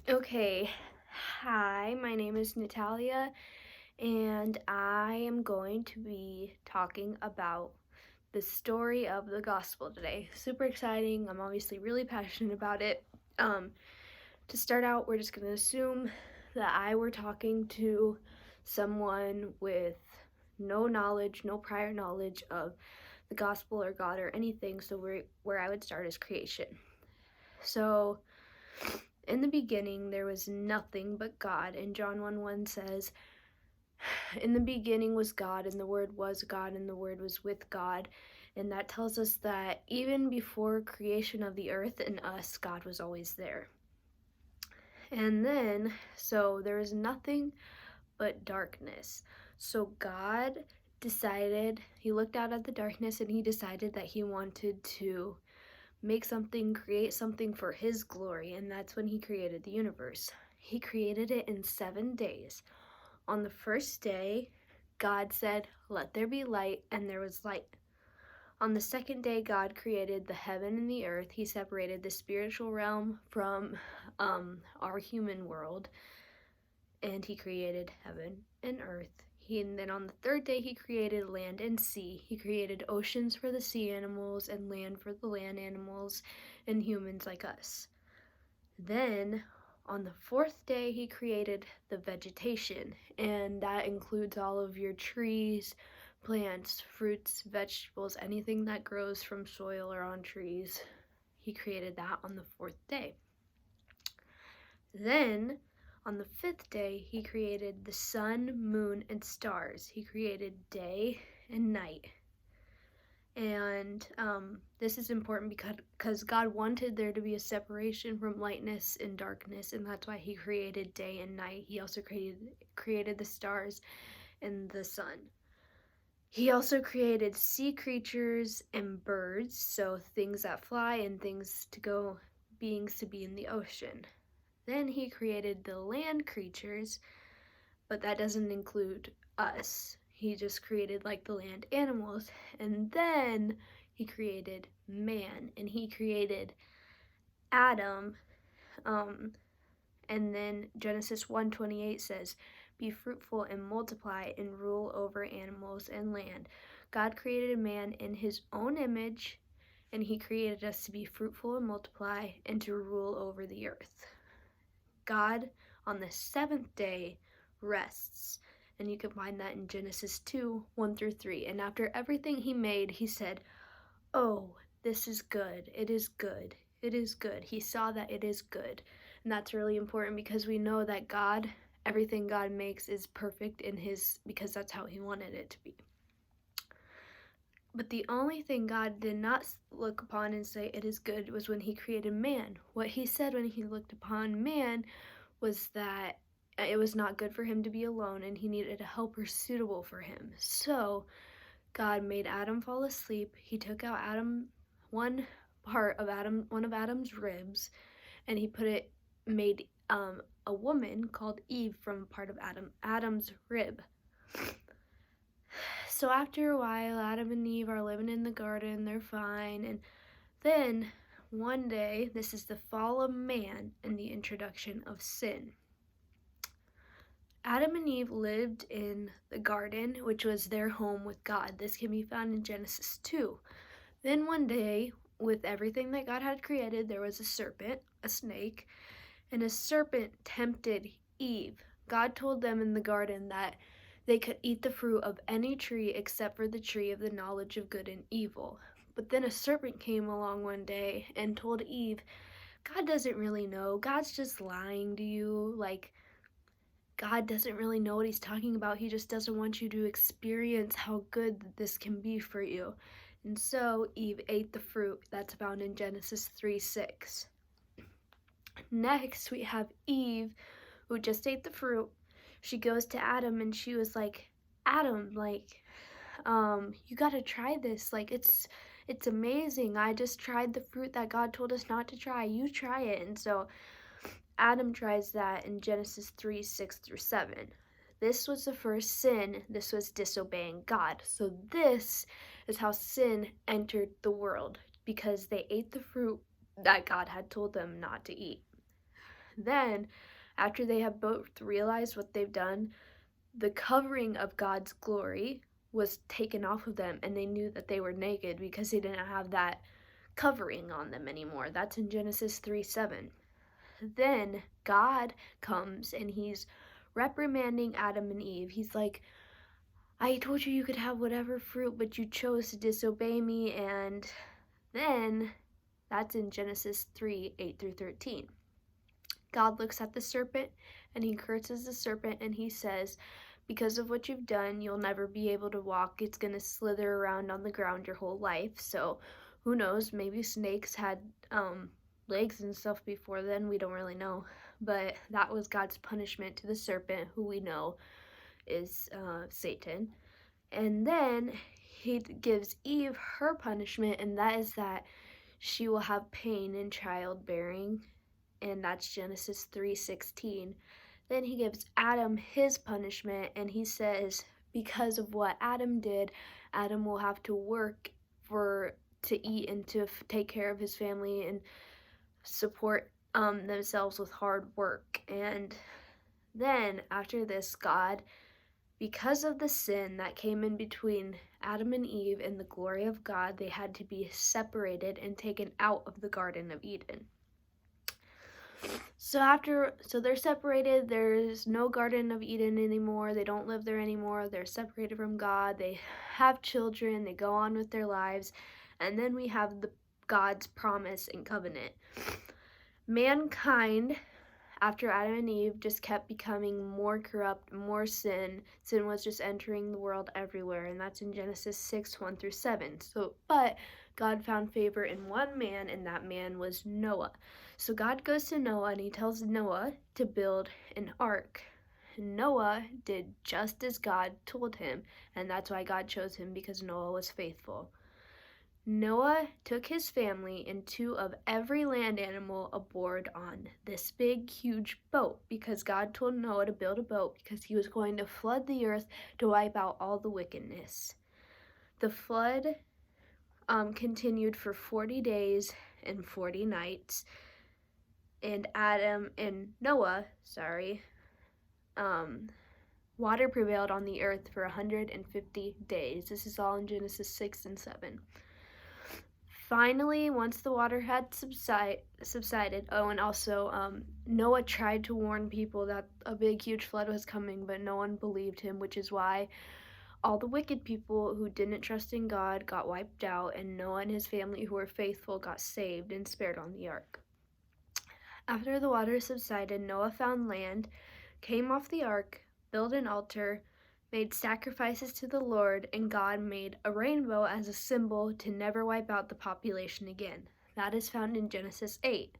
Okay, hi, my name is Natalia, and I am going to be talking about the story of the gospel today. Super exciting. I'm obviously really passionate about it. Um, to start out, we're just going to assume that I were talking to someone with no knowledge, no prior knowledge of the gospel or God or anything. So where I would start is creation. So in the beginning, there was nothing but God. And John 1:1 says, in the beginning was God, and the Word was God, and the Word was with God. And that tells us that even before creation of the earth and us, God was always there. And then, so there is nothing but darkness. So God decided, he looked out at the darkness and he decided that he wanted to make something, create something for his glory, and that's when he created the universe. He created it in 7 days. On the first day, God said, "Let there be light," and there was light. On the second day, God created the heaven and the earth. He separated the spiritual realm from our human world, and he created heaven and earth. And then on the third day, he created land and sea. He created oceans for the sea animals and land for the land animals and humans like us. Then on the fourth day, he created the vegetation, and that includes all of your trees, plants, fruits, vegetables, anything that grows from soil or on trees. He created that on the fourth day. Then, on the fifth day, he created the sun, moon, and stars. He created day and night. And this is important because God wanted there to be a separation from lightness and darkness, and that's why he created day and night. He also created the stars and the sun. He also created sea creatures and birds, so things that fly and beings to be in the ocean. Then he created the land creatures, but that doesn't include us. He just created like the land animals. And then he created man, and he created Adam. And then Genesis 1:28 says, "Be fruitful and multiply and rule over animals and land." God created man in his own image, and he created us to be fruitful and multiply and to rule over the earth. God, on the seventh day, rests. And you can find that in Genesis 2:1-3. And after everything he made, he said, "Oh, this is good. It is good. It is good." He saw that it is good. And that's really important because we know that God, everything God makes is perfect because that's how he wanted it to be. But the only thing God did not look upon and say it is good was when he created man. What he said when he looked upon man was that it was not good for him to be alone and he needed a helper suitable for him. So God made Adam fall asleep. He took out one of Adam's ribs, and he made a woman called Eve from part of Adam's rib. So after a while, Adam and Eve are living in the garden. They're fine, and then one day, this is the fall of man and the introduction of sin. Adam and Eve lived in the garden, which was their home with God. This can be found in Genesis 2. Then one day, with everything that God had created, there was a serpent, a snake, and a serpent tempted Eve. God told them in the garden that they could eat the fruit of any tree except for the tree of the knowledge of good and evil. But then a serpent came along one day and told Eve, "God doesn't really know. God's just lying to you. God doesn't really know what he's talking about. He just doesn't want you to experience how good this can be for you." And so Eve ate the fruit that's found in Genesis 3:6. Next, we have Eve, who just ate the fruit. She goes to Adam and she was like, "Adam, you gotta try this. It's amazing. I just tried the fruit that God told us not to try. You try it." And so Adam tries that in Genesis 3:6-7. This was the first sin. This was disobeying God. So this is how sin entered the world, because they ate the fruit that God had told them not to eat. Then, after they have both realized what they've done, the covering of God's glory was taken off of them, and they knew that they were naked because they didn't have that covering on them anymore. That's in Genesis 3:7. Then God comes and he's reprimanding Adam and Eve. He's like, I told you you could have whatever fruit, but you chose to disobey me. And then that's in Genesis 3:8-13. God looks at the serpent and he curses the serpent and he says, because of what you've done, you'll never be able to walk. It's going to slither around on the ground your whole life. So who knows? Maybe snakes had legs and stuff before then. We don't really know. But that was God's punishment to the serpent, who we know is Satan. And then he gives Eve her punishment, and that is that she will have pain in childbearing, and that's Genesis 3:16. Then he gives Adam his punishment, and he says because of what Adam did, Adam will have to work to eat and to take care of his family and support themselves with hard work. And then after this, God, because of the sin that came in between Adam and Eve and the glory of God, they had to be separated and taken out of the Garden of Eden. So they're separated. There's no Garden of Eden anymore. They don't live there anymore. They're separated from God. They have children. They go on with their lives. And then we have God's promise and covenant. Mankind, after Adam and Eve, just kept becoming more corrupt, more sin. Sin was just entering the world everywhere, and that's in Genesis 6:1-7. But God found favor in one man, and that man was Noah. So God goes to Noah, and he tells Noah to build an ark. Noah did just as God told him, and that's why God chose him, because Noah was faithful. Noah took his family and 2 of every land animal aboard on this big, huge boat, because God told Noah to build a boat because he was going to flood the earth to wipe out all the wickedness. The flood continued for 40 days and 40 nights, and water prevailed on the earth for 150 days. This is all in Genesis 6 and 7. Finally, once the water had subsided, and also Noah tried to warn people that a big, huge flood was coming, but no one believed him, which is why all the wicked people who didn't trust in God got wiped out, and Noah and his family who were faithful got saved and spared on the ark. After the water subsided, Noah found land, came off the ark, built an altar, made sacrifices to the Lord, and God made a rainbow as a symbol to never wipe out the population again. That is found in Genesis 8.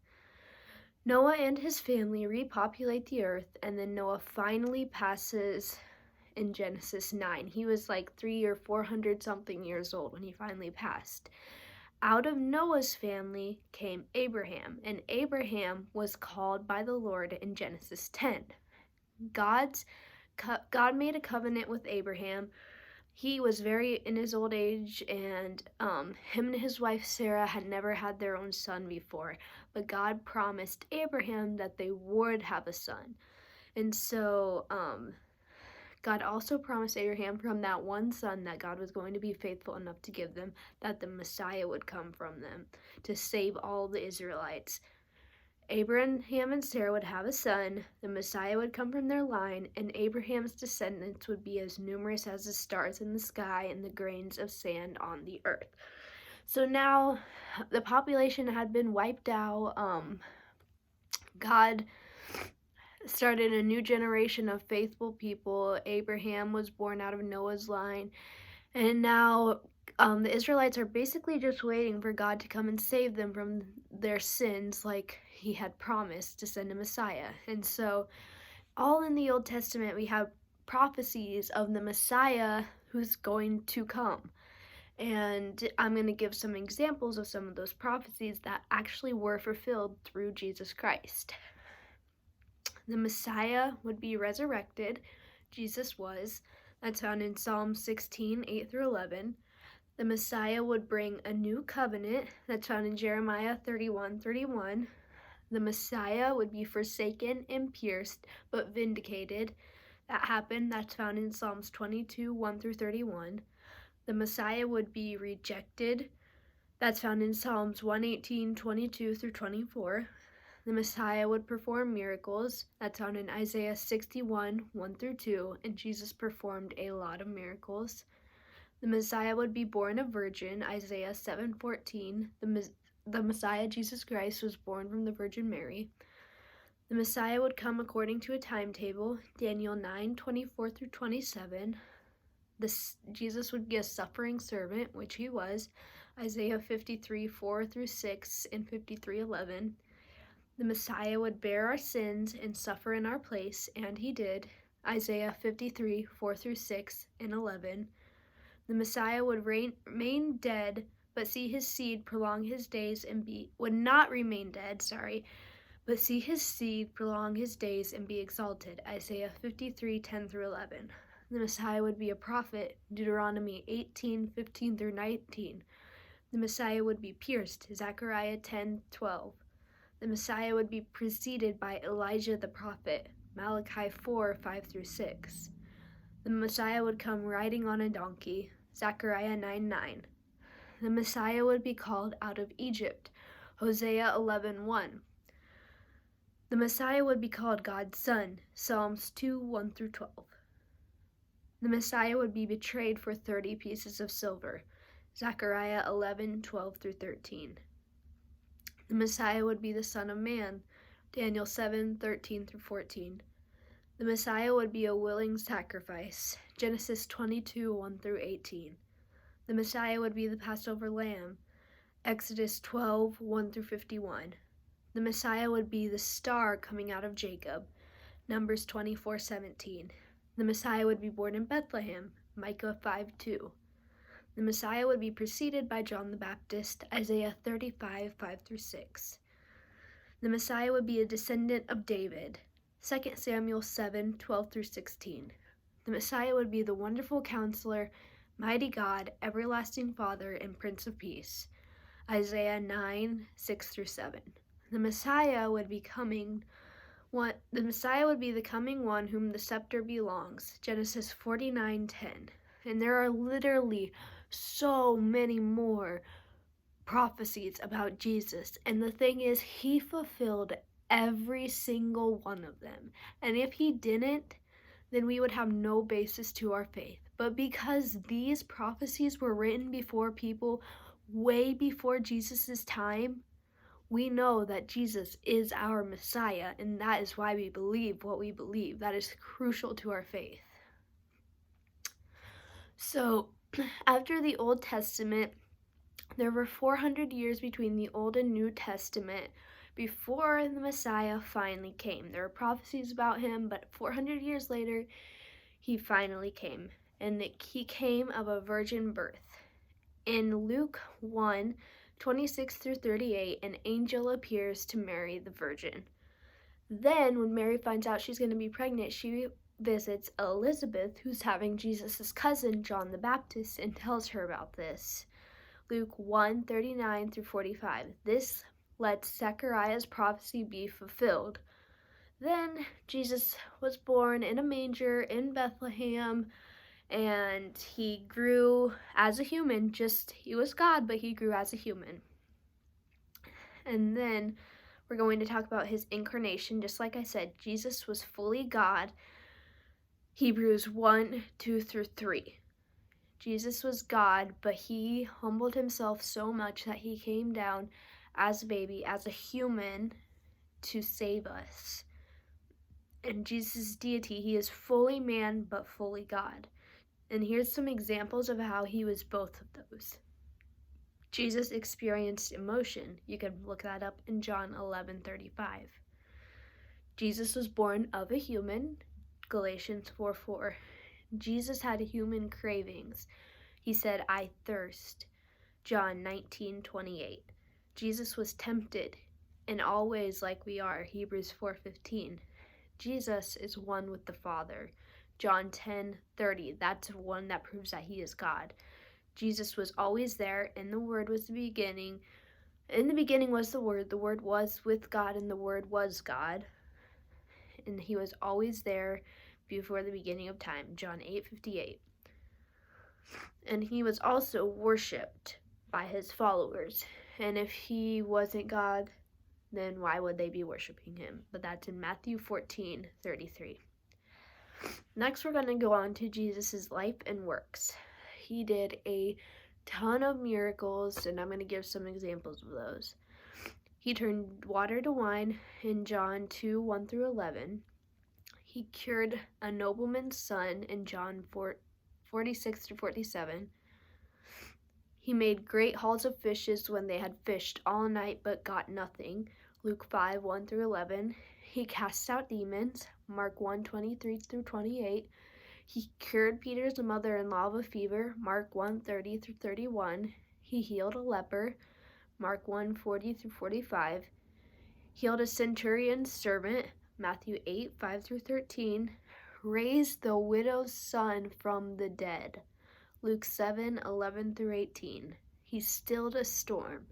Noah and his family repopulate the earth, and then Noah finally passes in Genesis 9. He was like 300 or 400 something years old when he finally passed. Out of Noah's family came Abraham, and Abraham was called by the Lord in Genesis 10. God made a covenant with Abraham. He was very in his old age, and him and his wife Sarah had never had their own son before. But God promised Abraham that they would have a son. And so God also promised Abraham from that one son that God was going to be faithful enough to give them, that the Messiah would come from them to save all the Israelites. Abraham and Sarah would have a son, the Messiah would come from their line, and Abraham's descendants would be as numerous as the stars in the sky and the grains of sand on the earth. So now the population had been wiped out. God started a new generation of faithful people. Abraham was born out of Noah's line, and now the Israelites are basically just waiting for God to come and save them from their sins, like he had promised to send a Messiah. And so all in the Old Testament we have prophecies of the Messiah who's going to come. And I'm going to give some examples of some of those prophecies that actually were fulfilled through Jesus Christ. The Messiah would be resurrected. Jesus was. That's found in Psalm 16, 8-11. The Messiah would bring a new covenant. That's found in Jeremiah 31:31. The Messiah would be forsaken and pierced, but vindicated. That happened. That's found in Psalms 22, 1 through 31. The Messiah would be rejected. That's found in Psalms 118, 22 through 24. The Messiah would perform miracles. That's found in Isaiah 61, 1 through 2, and Jesus performed a lot of miracles. The Messiah would be born a virgin, Isaiah 7:14. The Messiah, Jesus Christ, was born from the Virgin Mary. The Messiah would come according to a timetable, Daniel 9:24 through 27. Jesus would be a suffering servant, which he was, Isaiah 53:4 through 6 and 53:11. The Messiah would bear our sins and suffer in our place, and he did, Isaiah 53:4 through 6 and 11. The Messiah would remain dead, but see his seed prolong his days would not remain dead, but see his seed prolong his days and be exalted, Isaiah 53:10 through 11. The Messiah would be a prophet, Deuteronomy 18:15 through 19. The Messiah would be pierced, Zechariah 10:12. The Messiah would be preceded by Elijah the prophet, Malachi 4:5 through 6. The Messiah would come riding on a donkey, Zechariah 9:9. The Messiah would be called out of Egypt, Hosea 11:1. The Messiah would be called God's Son, Psalms 2:1 through 12. The Messiah would be betrayed for 30 pieces of silver, Zechariah 11:12 through 13. The Messiah would be the Son of Man, Daniel 7:13 through 14. The Messiah would be a willing sacrifice, Genesis 22:1 through 18. The Messiah would be the Passover lamb, Exodus 12:1 through 51. The Messiah would be the star coming out of Jacob, Numbers 24:17. The Messiah would be born in Bethlehem, Micah 5:2. The Messiah would be preceded by John the Baptist, Isaiah 35:5 through 6. The Messiah would be a descendant of David, 2 Samuel 7:12 through 16. The Messiah would be the wonderful counselor, mighty God, everlasting Father, and Prince of Peace, Isaiah 9:6 through 7. The Messiah would be the coming one whom the scepter belongs, Genesis 49:10. And there are literally so many more prophecies about Jesus. And the thing is, he fulfilled every single one of them. And if he didn't, then we would have no basis to our faith. But because these prophecies were written before people way before Jesus' time, we know that Jesus is our Messiah, and that is why we believe what we believe. That is crucial to our faith. So, after the Old Testament, there were 400 years between the Old and New Testament before the Messiah finally came. There were prophecies about him, but 400 years later, he finally came. And he came of a virgin birth. In Luke 1:26 through 38, an angel appears to Mary the virgin. Then, when Mary finds out she's going to be pregnant, she visits Elizabeth, who's having Jesus' cousin, John the Baptist, and tells her about this. Luke 1:39 through 45. This lets Zechariah's prophecy be fulfilled. Then Jesus was born in a manger in Bethlehem, and he grew as a human. He was God, but he grew as a human. And then we're going to talk about his incarnation. Just like I said, Jesus was fully God. Hebrews 1:2 through 3. Jesus was God, but he humbled himself so much that he came down as a baby, as a human, to save us. And Jesus' deity, he is fully man, but fully God. And here's some examples of how he was both of those. Jesus experienced emotion. You can look that up in John 11:35. Jesus was born of a human, Galatians 4:4. Jesus had human cravings. He said, "I thirst," John 19:28. Jesus was tempted in all ways like we are, Hebrews 4:15. Jesus is one with the Father, John 10:30. That's one that proves that he is God. Jesus was always there, and the Word was the beginning, In the beginning was the Word was with God, and the Word was God, and he was always there before the beginning of time. John 8:58. And he was also worshipped by his followers. And if he wasn't God, then why would they be worshiping him? But that's in Matthew 14:33. Next, we're going to go on to Jesus' life and works. He did a ton of miracles, and I'm going to give some examples of those. He turned water to wine in John 2:1-11. He cured a nobleman's son in John 46-47. He made great hauls of fishes when they had fished all night but got nothing. Luke 5:1-11. He cast out demons. Mark 1:23-28. He cured Peter's mother-in-law of a fever. Mark 1:30-31. He healed a leper. Mark 1:40-45. Healed a centurion's servant. Matthew 8:5-13. Raised the widow's son from the dead. Luke 7:11-18. He stilled a storm.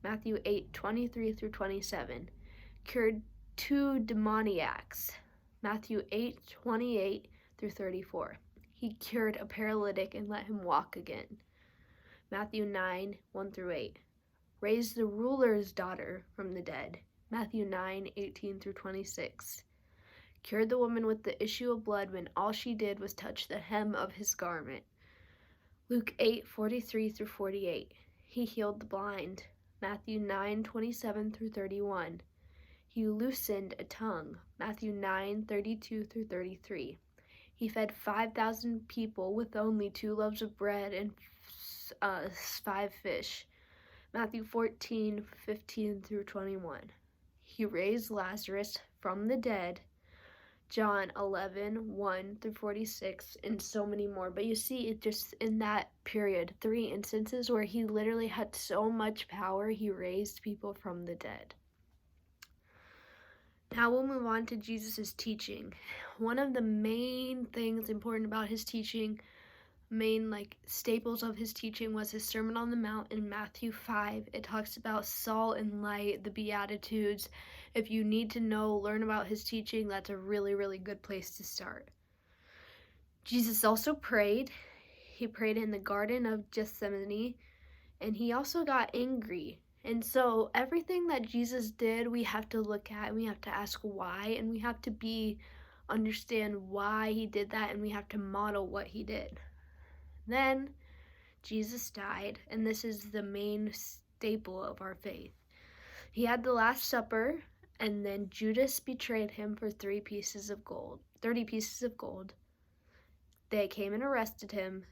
Matthew 8:23-27. Cured 2 demoniacs. Matthew 8:28-34. He cured a paralytic and let him walk again. Matthew 9:1-8. Raised the ruler's daughter from the dead. Matthew 9:18-26. Cured the woman with the issue of blood when all she did was touch the hem of his garment. Luke 8:43-48. He healed the blind. Matthew 9:27-31. He loosened a tongue. Matthew 9:32-33. He fed 5,000 people with only 2 loaves of bread and 5 fish. Matthew 14:15-21. He raised Lazarus from the dead. John 11:1-46, and so many more. But you see, it just in that period, 3 instances where he literally had so much power, he raised people from the dead. Now we'll move on to Jesus' teaching. One of the main things important about his teaching, main staples of his teaching, was his Sermon on the Mount in Matthew 5. It talks about salt and light, the Beatitudes. If you need to learn about his teaching, that's a really, really good place to start. Jesus also prayed. He prayed in the Garden of Gethsemane, and he also got angry. And so everything that Jesus did, we have to look at, and we have to ask why, and we have to understand why he did that, and we have to model what he did. Then Jesus died, and this is the main staple of our faith. He had the Last Supper, and then Judas betrayed him for 30 pieces of gold. They came and arrested him.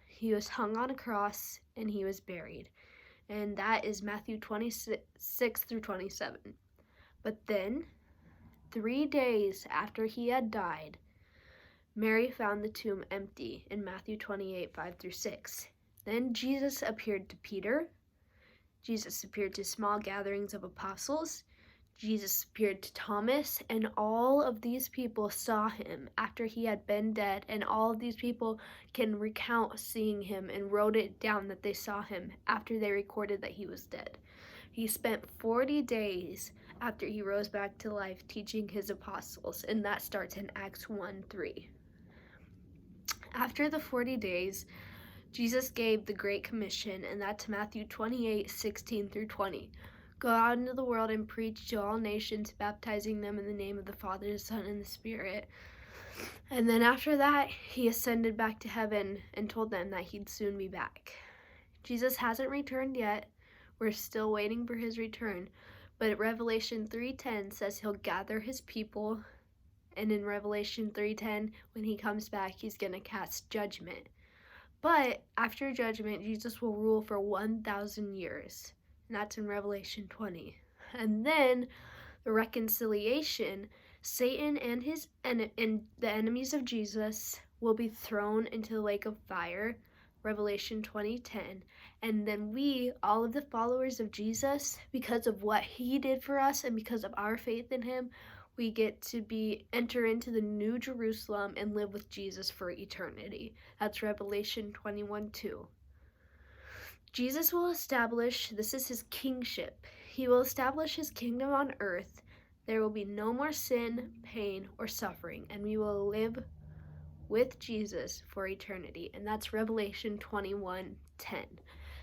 He was hung on a cross, and he was buried. And that is Matthew 26-27. But then, 3 days after he had died, Mary found the tomb empty in Matthew 28:5-6. Then Jesus appeared to Peter. Jesus appeared to small gatherings of apostles. Jesus appeared to Thomas, and all of these people saw him after he had been dead, and all of these people can recount seeing him and wrote it down that they saw him after they recorded that he was dead. He spent 40 days after he rose back to life teaching his apostles, and that starts in Acts 1:3. After the 40 days, Jesus gave the Great Commission, and that's Matthew 28:16-20. Go out into the world and preach to all nations, baptizing them in the name of the Father, the Son, and the Spirit. And then after that, he ascended back to heaven and told them that he'd soon be back. Jesus hasn't returned yet. We're still waiting for his return. But Revelation 3:10 says he'll gather his people. And in Revelation 3:10, when he comes back, he's going to cast judgment. But after judgment, Jesus will rule for 1,000 years. And that's in Revelation 20. And then the reconciliation, Satan and the enemies of Jesus will be thrown into the lake of fire, Revelation 20:10. And then we, all of the followers of Jesus, because of what he did for us and because of our faith in him, we get to enter into the New Jerusalem and live with Jesus for eternity. That's Revelation 21:2. Jesus will establish, this is his kingship. He will establish his kingdom on earth. There will be no more sin, pain, or suffering, and we will live with Jesus for eternity. And that's Revelation 21:10.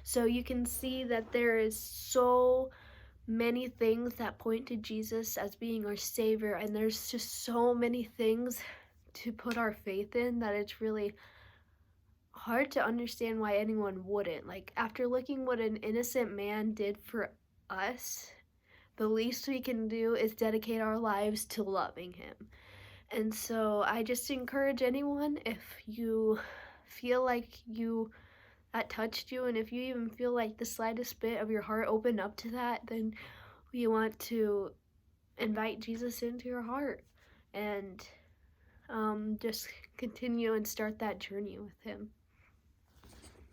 So you can see that there is so many things that point to Jesus as being our Savior, and there's just so many things to put our faith in that it's really hard to understand why anyone wouldn't. Like, after looking what an innocent man did for us, the least we can do is dedicate our lives to loving him. And so I just encourage anyone, if you feel like that touched you, and if you even feel like the slightest bit of your heart opened up to that, then you want to invite Jesus into your heart and just continue and start that journey with him.